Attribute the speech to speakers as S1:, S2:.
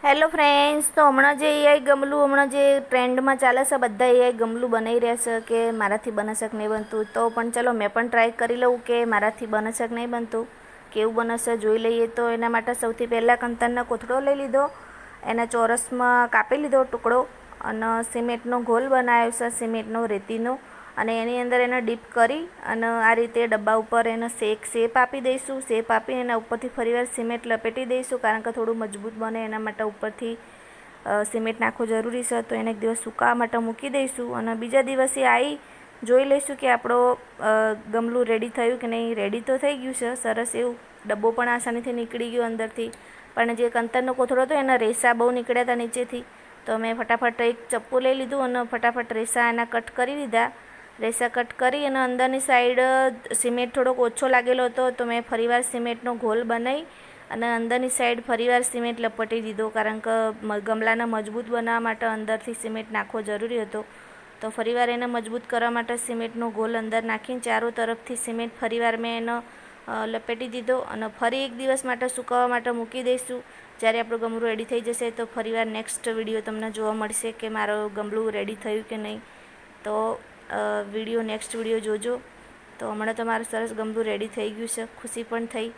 S1: Hello friends, તો હમણાં જે એઆઈ ગમલું હમણાં જે ટ્રેન્ડમાં ચાલે છે, બધા એઆઈ ગમલું બનાવી રહ્યા છે કે મારાથી બને છે કે નહીં બનતું. તો પણ ચલો મેં પણ ટ્રાય કરી લઉં કે મારાથી બને છે કે નહીં બનતું, કેવું બને છે જોઈ લઈએ. તો એના માટે સૌથી પહેલાં કંતરનો કોથળો લઈ લીધો, એના ચોરસમાં કાપી લીધો ટુકડો અને સિમેન્ટનો ગોલ બનાવ્યો છે, સિમેન્ટનો રેતીનો. અને એની અંદર એને ડીપ કરી અને આ રીતે ડબ્બા ઉપર એને શેપ આપી દઈશું. શેપ આપીને એના ઉપરથી ફરીવાર સિમેન્ટ લપેટી દઈશું, કારણ કે થોડું મજબૂત બને એના માટે ઉપરથી સિમેન્ટ નાખવું જરૂરી છે. તો એને એક દિવસ સુકાવા માટે મૂકી દઈશું અને બીજા દિવસે આવી જોઈ લઈશું કે આપણો ગમલું રેડી થયું કે નહીં. રેડી તો થઈ ગયું છે સરસ એવું, ડબ્બો પણ આસાનીથી નીકળી ગયો અંદરથી. પણ જે કંતરનો કોથળો હતો એના રેસા બહુ નીકળ્યા હતા નીચેથી. તો મેં ફટાફટ એક ચપ્પુ લઈ લીધું અને ફટાફટ રેસા એના કટ કરી દીધા. રેસા કટ કરી અને અંદરની સાઈડ સિમેન્ટ થોડોક ઓછો લાગેલો હતો, તો મેં ફરીવાર સિમેન્ટનો ઘોલ બનાવી અને અંદરની સાઈડ ફરીવાર સિમેન્ટ લપટી દીધો, કારણ કે ગમલાને મજબૂત બનાવવા માટે અંદરથી સિમેન્ટ નાખવો જરૂરી હતો. તો ફરીવાર એને મજબૂત કરવા માટે સિમેન્ટનો ગોલ અંદર નાખીને ચારો તરફથી સિમેન્ટ ફરીવાર મેં એનો લપેટી દીધો અને ફરી એક દિવસ માટે સુકાવવા માટે મૂકી દઈશું. જ્યારે આપણું ગમલું રેડી થઈ જશે તો ફરીવાર નેક્સ્ટ વિડીયો તમને જોવા મળશે કે મારું ગમલું રેડી થયું કે નહીં. તો નેક્સ્ટ વિડીયો જોજો. તો હમણાં તો મારું સરસ ગમલું રેડી થઈ ગયું છે, ખુશી પણ થઈ.